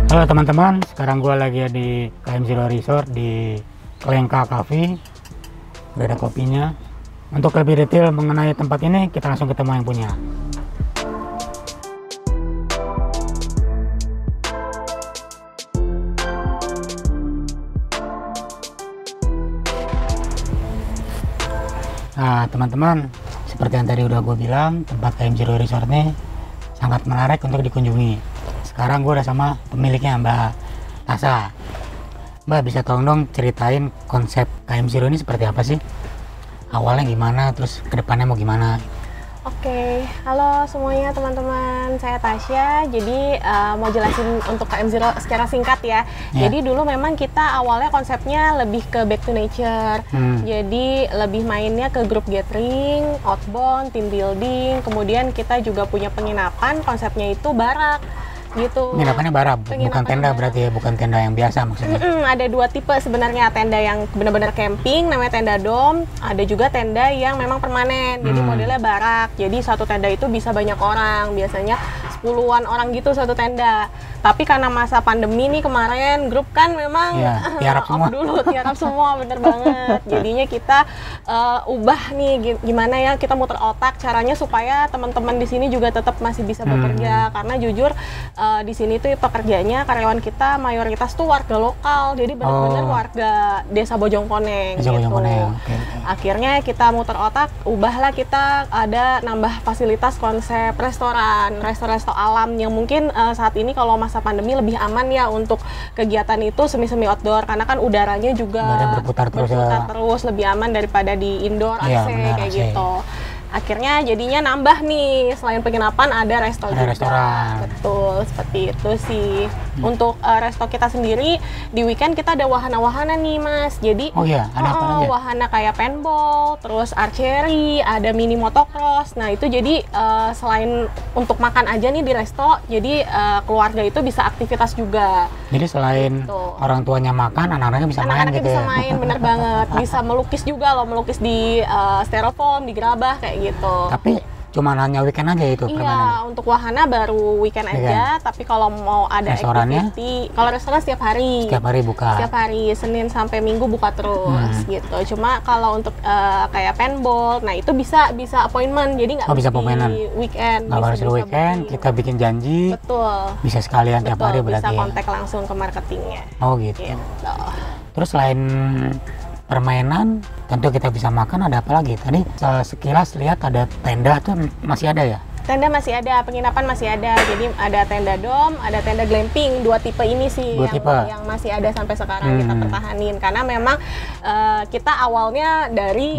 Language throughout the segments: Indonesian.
Halo teman-teman, sekarang gue lagi di KM Zero Resort di Lengka Cafe. Udah ada kopinya. Untuk lebih detail mengenai tempat ini, kita langsung ketemu yang punya. Nah teman-teman, seperti yang tadi udah gue bilang, tempat KM Zero Resort ini sangat menarik untuk dikunjungi. Sekarang gue udah sama pemiliknya, Mbak Tasa. Mbak, bisa tolong dong ceritain konsep KM Zero ini seperti apa sih? Awalnya gimana, terus kedepannya mau gimana? Oke, halo semuanya teman-teman, saya Tasya. Jadi mau jelasin untuk KM Zero secara singkat ya. Jadi dulu memang kita awalnya konsepnya lebih ke back to nature. Jadi lebih mainnya ke group gathering, outbound, team building. Kemudian kita juga punya penginapan, konsepnya itu barak. Gitu. Penginapannya barak, bukan tenda berarti ya, bukan tenda yang biasa maksudnya. Ada dua tipe sebenarnya, tenda yang benar-benar camping namanya tenda dom, ada juga tenda yang memang permanen, jadi modelnya barak. Jadi satu tenda itu bisa banyak orang, biasanya 10-an orang gitu satu tenda. Tapi karena masa pandemi nih kemarin, grup kan memang tiarap semua. Tiarap semua, bener banget. Jadinya kita ubah nih gimana ya, kita muter otak caranya supaya teman-teman di sini juga tetap masih bisa bekerja. Karena jujur di sini tuh pekerjanya, karyawan kita mayoritas tuh warga lokal, jadi benar-benar warga desa Bojongkoneng gitu. Akhirnya kita muter otak, ubahlah kita ada nambah fasilitas konsep restoran alam yang mungkin saat ini kalau masa pandemi lebih aman ya untuk kegiatan itu semi-semi outdoor, karena kan udaranya juga berputar terus lebih aman daripada di indoor AC kayak gitu. Akhirnya jadinya nambah nih, selain penginapan ada resto juga. Betul, seperti itu sih. Untuk resto kita sendiri di weekend kita ada wahana-wahana nih Mas. Jadi ada apa aja? Wahana kayak paintball, terus archery, ada mini motocross. Nah itu jadi selain untuk makan aja nih di resto, jadi keluarga itu bisa aktivitas juga. Jadi selain orang tuanya makan, anak-anaknya bisa main gitu bisa ya? main, bener banget. Bisa melukis juga loh, melukis di styrofoam, di gerabah kayak gitu. Tapi cuma hanya weekend aja itu permanen? Iya, untuk wahana baru weekend aja. Tapi kalau mau ada activity, kalau restoran setiap hari. Setiap hari buka? Setiap hari, Senin sampai Minggu buka terus gitu. Cuma kalau untuk kayak paintball, nah itu bisa appointment, jadi nggak bisa di weekend. Nggak harus di weekend, kita bikin janji. Betul. Bisa sekalian tiap hari berarti bisa kontak langsung ke marketingnya. Oh gitu. Terus selain permainan, tentu kita bisa makan, ada apa lagi? Tadi sekilas lihat ada tenda tuh masih ada ya? Tenda masih ada, penginapan masih ada. Jadi ada tenda dom, ada tenda glamping. Dua tipe ini sih yang masih ada sampai sekarang kita pertahanin. Karena memang kita awalnya dari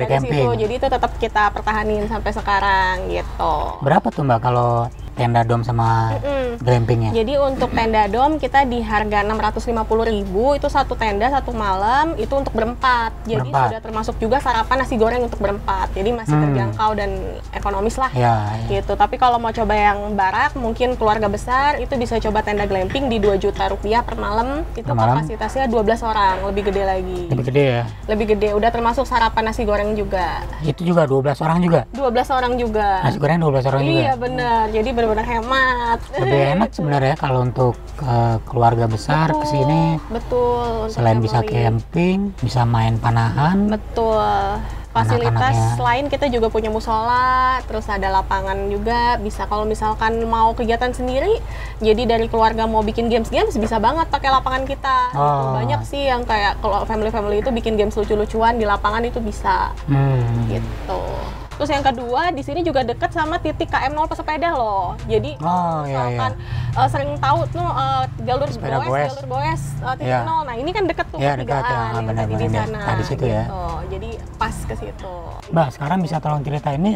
camping. Jadi itu tetap kita pertahanin sampai sekarang gitu. Berapa tuh Mbak kalau tenda dom sama glampingnya? Jadi untuk tenda dom kita di harga 650.000, itu satu tenda satu malam, itu untuk berempat. Jadi sudah termasuk juga sarapan nasi goreng untuk berempat. Jadi masih terjangkau dan ekonomis lah. Gitu. Tapi kalau mau coba yang barak, mungkin keluarga besar, itu bisa coba tenda glamping di 2 juta rupiah per malam. Itu kapasitasnya 12 orang, lebih gede lagi. Lebih gede ya? Lebih gede, udah termasuk sarapan nasi goreng juga. Itu juga 12 orang juga? 12 orang juga. Nasi goreng 12 orang juga? Iya benar, jadi benar-benar hemat. Lebih enak sebenarnya kalau untuk keluarga besar kesini. Betul. Selain bisa camping, bisa main panahan. Betul. Fasilitas lain kita juga punya musola, terus ada lapangan juga, bisa kalau misalkan mau kegiatan sendiri, jadi dari keluarga mau bikin games bisa banget pakai lapangan kita. Banyak sih yang kayak kalau family itu bikin games lucu-lucuan di lapangan itu bisa. Gitu. Terus yang kedua, di sini juga deket sama titik KM 0 pesepeda loh. Jadi misalkan sering tahu tuh jalur goes titik 0. Nah, ini kan deket tuh pertigaan yang tadi di sana. Di situ ya. Jadi pas ke situ. Mbak, sekarang bisa tolong cerita ini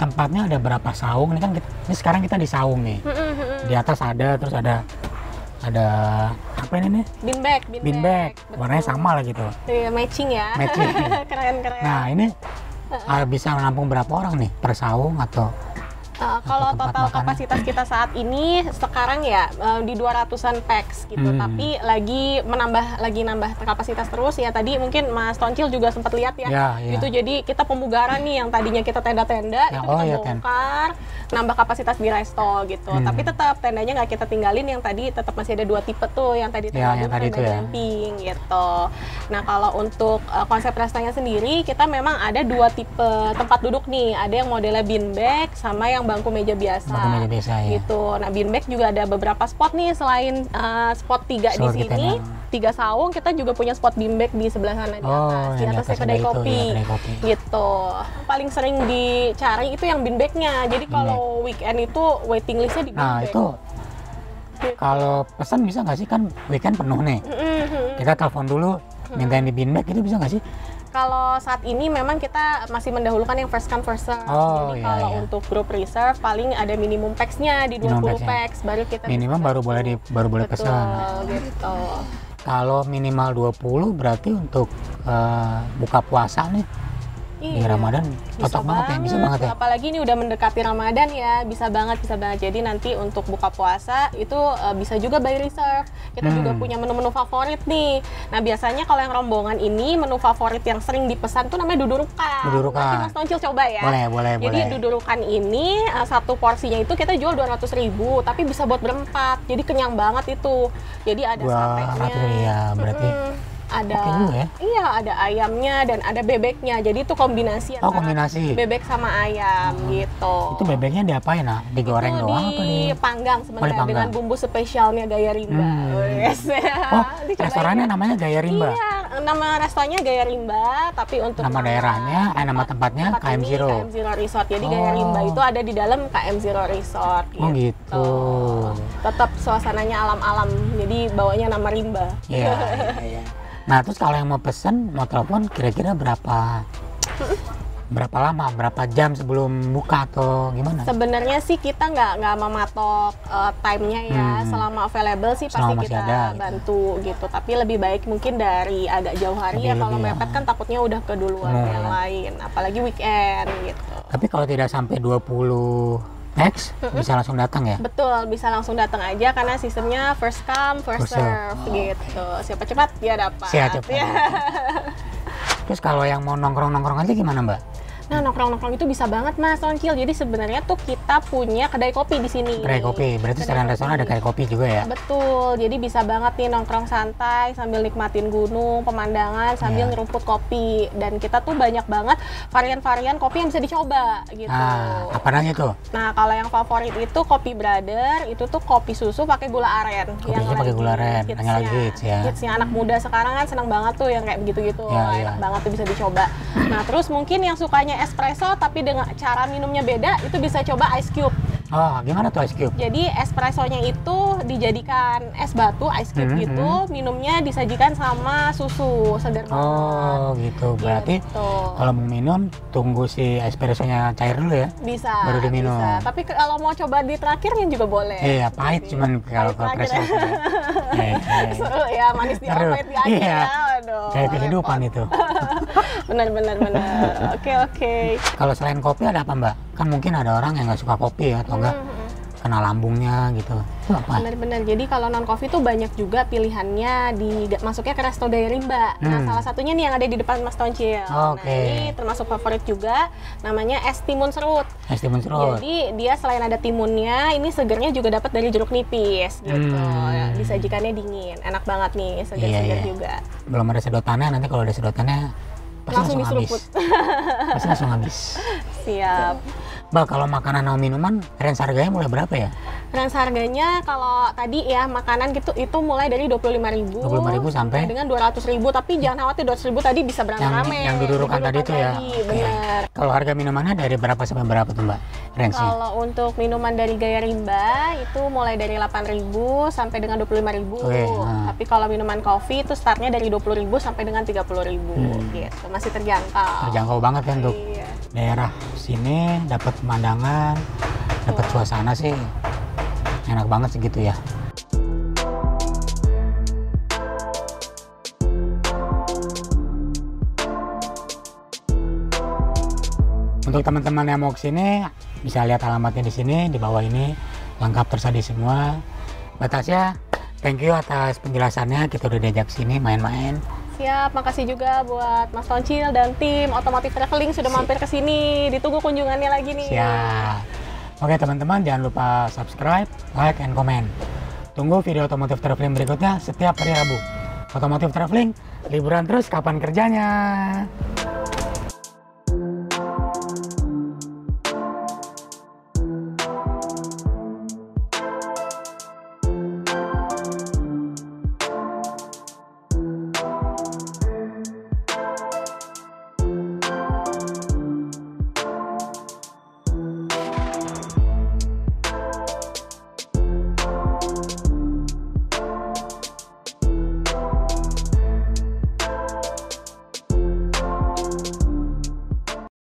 tempatnya ada berapa saung? Ini kan ini sekarang kita di saung nih. Di atas ada, terus ada apa ini nih? Bean bag. Warnanya sama lah gitu. Iya, matching ya. Keren. Nah, ini bisa menampung berapa orang nih per saung atau? Kalau tempat total makannya? kapasitas kita saat ini sekarang ya di 200-an packs gitu, tapi lagi nambah kapasitas terus ya. Tadi mungkin Mas Toncil juga sempat lihat ya, Ya, ya. itu jadi kita pemugaran nih yang tadinya kita tenda-tenda Ya, itu oh kita iya, bongkar, nambah kapasitas di resto gitu. Tapi tetap tendanya nggak kita tinggalin, yang tadi tetap masih ada 2 tipe tuh, yang tadi Ya, tenda yang tadi duduk, itu tenda ya. glamping gitu. Nah kalau untuk konsep restonya sendiri, kita memang ada 2 tipe tempat duduk nih, ada yang modelnya beanbag sama yang bangku meja biasa. Bangku meja biasa, ya. Gitu. Nah, beanbag juga ada beberapa spot nih, selain spot 3 di Spot kita sini, yang- 3 saung, kita juga punya spot beanbag di sebelah sana di Oh, atas. Di yang di atasnya atas kedai ada itu, kopi. ya, kedai kopi. Gitu. Paling sering dicari itu yang beanbagnya. Jadi kalau weekend itu waiting listnya di Nah beanbag. itu kalau pesan bisa nggak sih, kan weekend penuh nih, kita telepon dulu mintain di beanbag, itu bisa nggak sih? Kalau saat ini memang kita masih mendahulukan yang first come first serve. Oh, Jadi iya, kalau iya. untuk group reserve paling ada minimum packs-nya di Minimum 20 packs-nya. packs baru kita Minimum bisa baru boleh baru boleh Betul, pesan. gitu. Kalau minimal 20 berarti untuk buka puasa nih di Ramadan cocok banget ya, bisa banget ya. Apalagi ini udah mendekati Ramadan ya, bisa banget. Jadi nanti untuk buka puasa itu bisa juga by reserve. Kita juga punya menu-menu favorit nih. Nah biasanya kalau yang rombongan ini, menu favorit yang sering dipesan tuh namanya dudurukan. Dudurukan. Nanti Mas Toncil coba ya. Boleh. Jadi dudurukan ini satu porsinya itu kita jual 200.000, tapi bisa buat berempat. Jadi kenyang banget itu. Jadi ada 200 satenya. ya, berarti Ada oke juga ya. Iya, ada ayamnya dan ada bebeknya. Jadi itu kombinasi Oh, antara kombinasi. bebek sama ayam gitu. Itu bebeknya diapain, nah? Digoreng Itu doang apa nih? dipanggang sebenarnya dipanggang. dengan bumbu spesialnya Gaya Rimba. Wes. Oh, Dicobain restorannya ya. namanya Gaya Rimba. Iya, nama restonya Gaya Rimba, tapi untuk Nama daerahnya, nama tempatnya tempat KM ini Zero. KM Zero Resort. Jadi Oh. Gaya Rimba itu ada di dalam KM Zero Resort. Oh, gitu. Tetap suasananya alam-alam. Jadi bawanya nama Rimba. Iya. Nah, terus kalau yang mau pesen, mau telepon, kira-kira berapa lama, berapa jam sebelum buka atau gimana? Sebenarnya sih kita nggak mematok time-nya ya, selama available sih pasti Selama masih kita ada, gitu. bantu gitu. Tapi lebih baik mungkin dari agak jauh hari ya, kalau Lebih, mepet kan takutnya udah keduluan yang lain, apalagi weekend gitu. Tapi kalau tidak sampai 20 packs, bisa langsung datang ya? Betul, bisa langsung datang aja karena sistemnya first come first First serve. serve gitu. Siapa cepat dia dapat. Siap, cepat. Ya. Terus kalau yang mau nongkrong-nongkrong aja gimana, Mbak? Nah, nongkrong-nongkrong itu bisa banget Mas Toncil. Jadi sebenarnya tuh kita punya kedai kopi di sini. Kedai kopi, berarti secara restoran ada kedai kopi juga ya? Betul, jadi bisa banget nih nongkrong santai sambil nikmatin gunung, pemandangan, sambil Iya. ngeruput kopi. Dan kita tuh banyak banget varian-varian kopi yang bisa dicoba gitu. Ah, apa namanya tuh? Nah, kalau yang favorit itu Kopi Brother, itu tuh kopi susu pakai gula aren. Kopi susu pakai gula aren, yang lagi hits ya. Hitsnya anak muda sekarang kan senang banget tuh yang kayak begitu-gitu. Ya, Enak ya. banget tuh, bisa dicoba. Nah, terus mungkin yang sukanya espresso tapi dengan cara minumnya beda, itu bisa coba ice cube. Oh, gimana tuh ice cube? Jadi espressonya itu dijadikan es batu, ice cube gitu, minumnya disajikan sama susu sederhana. Oh, gitu. Berarti Gitu. kalau mau minum, tunggu si espressonya cair dulu ya? Bisa. baru diminum. Bisa. Tapi kalau mau coba di terakhirnya juga boleh. Iya, pahit cuman kalau Pahit press terakhir. ya. Seru ya, manis di Seru. pahit di akhir Iya. ya. Aduh. Kayak kehidupan itu. Benar. Oke. Kalau selain kopi ada apa, Mbak? Kan mungkin ada orang yang nggak suka kopi ya, atau enggak kena lambungnya gitu. Itu apa? Benar. Jadi kalau non coffee tuh banyak juga pilihannya masuknya ke resto Gaya Rimba. Nah, salah satunya nih yang ada di depan Mas Toncil. Nah, Oke. ini termasuk favorit juga, namanya es timun serut. Es timun serut. Jadi dia selain ada timunnya, ini segernya juga dapat dari jeruk nipis gitu. Disajikannya dingin, enak banget nih, segar-segar Iya. juga. Belum ada sedotannya, nanti kalau ada sedotannya pasti Langsung langsung habis. diseruput. Pasti langsung habis. Siap. Mbak, kalau makanan atau minuman, range harganya mulai berapa ya? Range harganya kalau tadi ya makanan gitu itu mulai dari 25.000 25.000 sampai dengan 200.000, tapi jangan khawatir, 200.000 tadi bisa beramai-ramai. yang dudurukan tadi tuh ya. Oke. Benar. Kalau harga minumannya dari berapa sampai berapa tuh, Mbak? Range-nya? Kalau untuk minuman dari Gaya Rimba itu mulai dari 8.000 sampai dengan 25.000. Oke, Tapi kalau minuman kopi itu startnya dari 20.000 sampai dengan 30.000 gitu. Masih terjangkau. Terjangkau banget kan untuk Iya. daerah sini, dapat pemandangan, dapat suasana sih enak banget sih gitu ya. Untuk teman-teman yang mau kesini, Bisa lihat alamatnya di sini, di bawah ini lengkap tersedia semua. Batasnya, thank you atas penjelasannya. Kita udah diajak sini main-main. Siap, makasih juga buat Mas Toncil dan tim Otomotif Traveling sudah mampir ke sini. Ditunggu kunjungannya lagi nih. Siap. Oke teman-teman, jangan lupa subscribe, like, and comment. Tunggu video Otomotif Traveling berikutnya setiap hari Rabu. Otomotif Traveling, liburan terus kapan kerjanya?